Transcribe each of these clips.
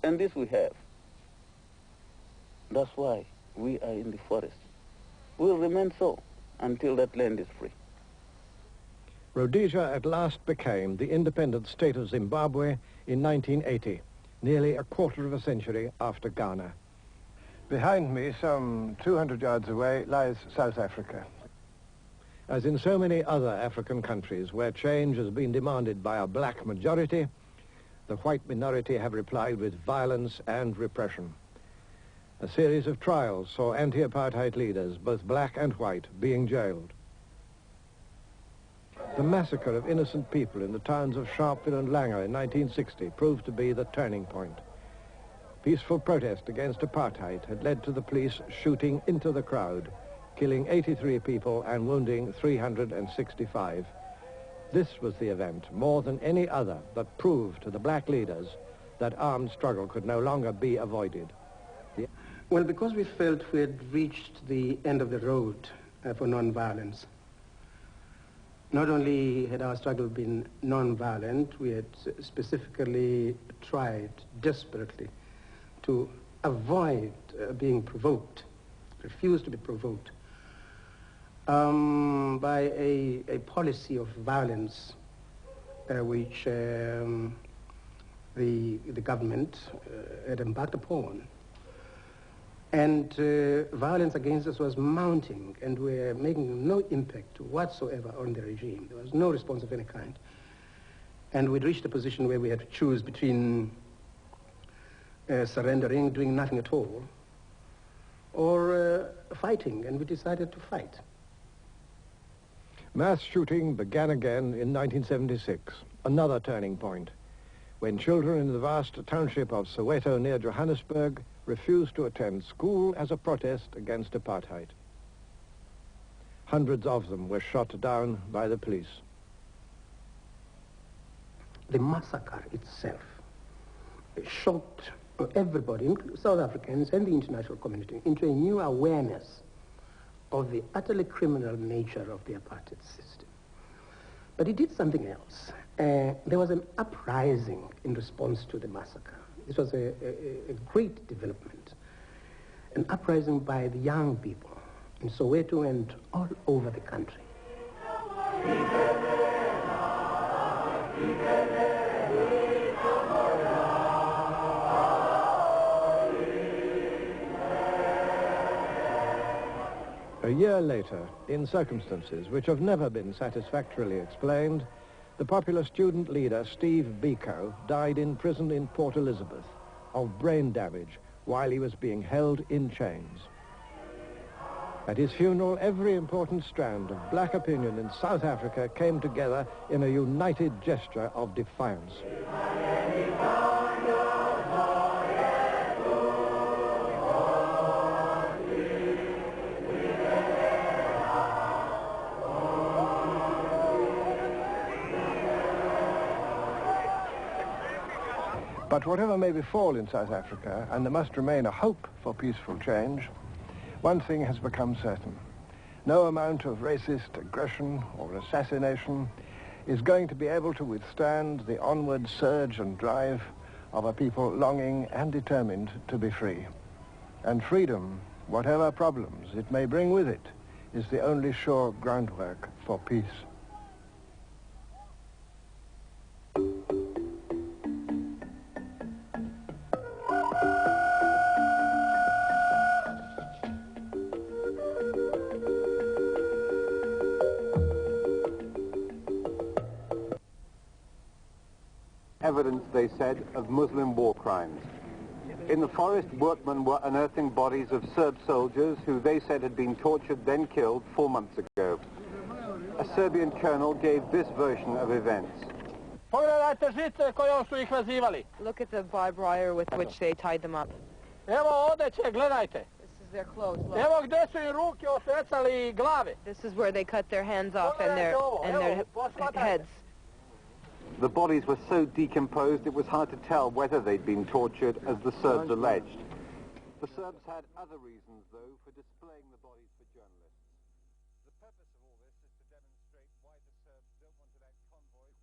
And this we have. That's why we are in the forest. We'll remain so until that land is free. Rhodesia at last became the independent state of Zimbabwe in 1980, nearly a quarter of a century after Ghana. Behind me, some 200 yards away, lies South Africa. As in so many other African countries where change has been demanded by a black majority, the white minority have replied with violence and repression. A series of trials saw anti-apartheid leaders, both black and white, being jailed. The massacre of innocent people in the towns of Sharpeville and Langer in 1960 proved to be the turning point. Peaceful protest against apartheid had led to the police shooting into the crowd, killing 83 people and wounding 365. This was the event, more than any other, that proved to the black leaders that armed struggle could no longer be avoided. Well, because we felt we had reached the end of the road for non-violence. Not only had our struggle been non-violent, we had specifically tried desperately to avoid being provoked, refused to be provoked by a policy of violence which the government had embarked upon. And violence against us was mounting, and we were making no impact whatsoever on the regime. There was no response of any kind. And we'd reached a position where we had to choose between surrendering, doing nothing at all, or fighting, and we decided to fight. Mass shooting began again in 1976, another turning point, when children in the vast township of Soweto near Johannesburg refused to attend school as a protest against apartheid. Hundreds of them were shot down by the police. The massacre itself shocked everybody, South Africans and the international community, into a new awareness of the utterly criminal nature of the apartheid system. But it did something else. There was an uprising in response to the massacre. This was a great development, an uprising by the young people in Soweto and all over the country. A year later, in circumstances which have never been satisfactorily explained, the popular student leader Steve Biko died in prison in Port Elizabeth of brain damage while he was being held in chains. At his funeral, every important strand of black opinion in South Africa came together in a united gesture of defiance. But whatever may befall in South Africa, and there must remain a hope for peaceful change, one thing has become certain. No amount of racist aggression or assassination is going to be able to withstand the onward surge and drive of a people longing and determined to be free. And freedom, whatever problems it may bring with it, is the only sure groundwork for peace. Evidence, they said, of Muslim war crimes. In the forest, workmen were unearthing bodies of Serb soldiers who they said had been tortured, then killed 4 months ago. A Serbian colonel gave this version of events. Look at the barbed wire with which they tied them up. This is their clothes. Look. This is where they cut their hands off and their heads. The bodies were so decomposed it was hard to tell whether they'd been tortured, as the Serbs alleged. The Serbs had other reasons, though, for displaying the bodies for journalists. The purpose of all this is to demonstrate why the Serbs don't want to let convoys...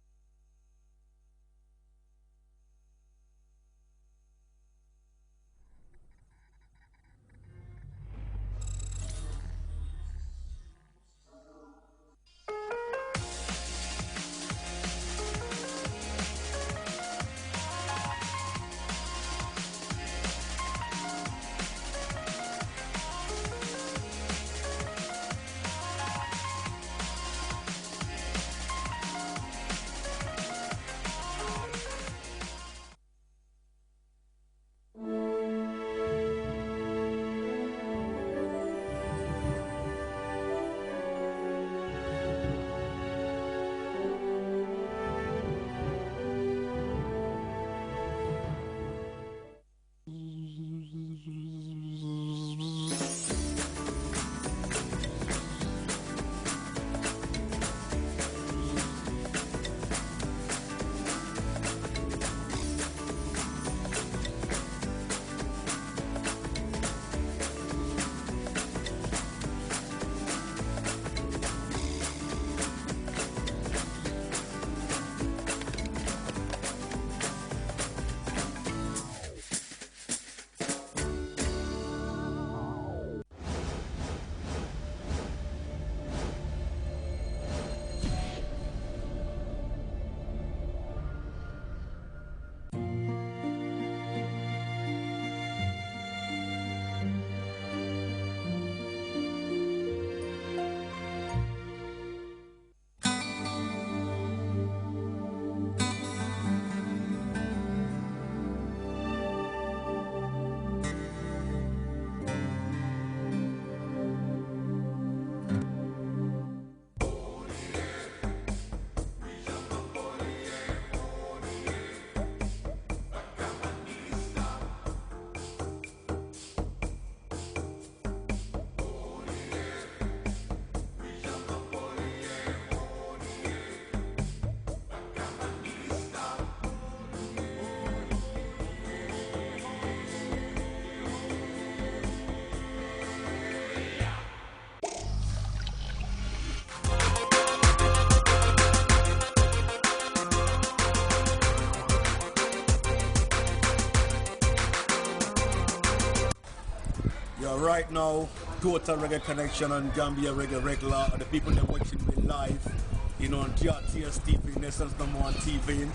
Right now, Total Reggae Connection on Gambia Reggae Regular, and the people that are watching me live, you know, on Grts TV, Nation's #1 TV,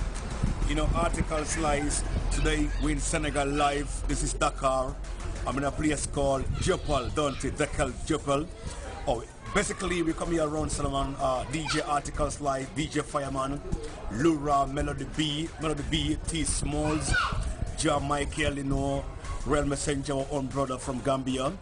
you know, Article Slice. Today we're in Senegal live. This is Dakar. I'm in a place called Jopal, don't it? Dakar Jopal. Oh, basically we come here around Solomon, DJ Article Slice, DJ Fireman, Lura, Melody B, T Smalls, Ja Michael, you know, Real Messenger, our own brother from Gambia,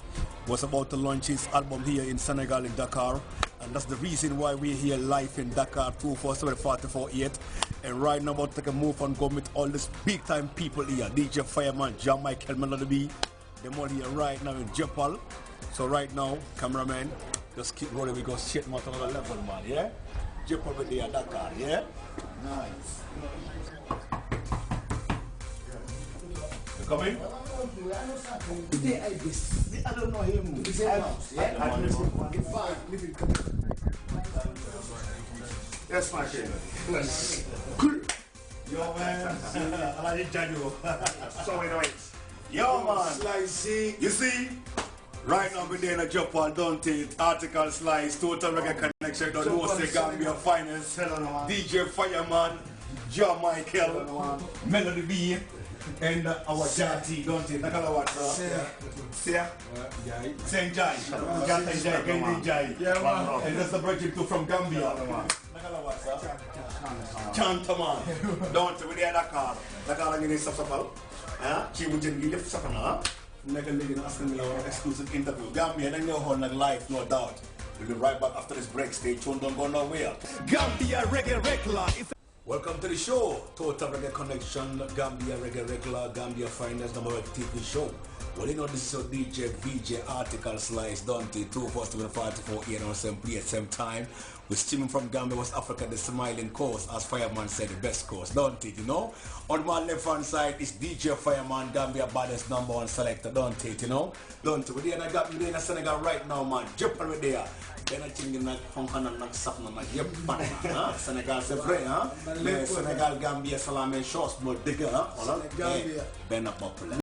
was about to launch his album here in Senegal, in Dakar. And that's the reason why we're here live in Dakar, 247-44-8. And right now, about to take a move and go meet all these big time people here. DJ Fireman, Ja Michael, Melody B. They're all here right now in Jopal. So right now, cameraman, just keep rolling. We go shit more to another level, man, yeah? Jopal with the Dakar, yeah? Nice. You coming? I don't know him. Yes, my friend. Yo, man. I like Jajo. So anyways. Yo, man. You see? Right now we're there in a Jopal, don't it? Article Slice, Total Reggae Connection, don't know say Gambia Finance, DJ Fireman, Ja Michael, Melody B. And our Jati, don't it? Nakalawa, Sia? Saying Jai. Jai. And that's the project from Gambia. Nakalawa, Chantaman. Don't it? We're there in Dakar. Dakar in Sapsapal. Chibujan Gilif Sapana. Nagaligan asking me our exclusive interview. Gambia, and you're on live, no doubt. We'll be right back after this break. Stay tuned, don't go nowhere. Gambia Reggae Regular. Welcome to the show, Total Reggae Connection, Gambia Reggae Regular, Gambia Finest #1 TV show. Well, you know, this is your DJ, VJ, Article Slice, Dante, 247-44 on same place, same time. We're streaming from Gambia, West Africa, the smiling coast, as Fireman said, the best coast, don't it, you know? On my left hand side is DJ Fireman, Gambia baddest #1 selector, don't it, you know? Don't it? We're in Senegal right now, man. Jump over there. Senegal c'est vrai hein mais Sénégal Gambia c'est la même chose mo deug hein voilà ben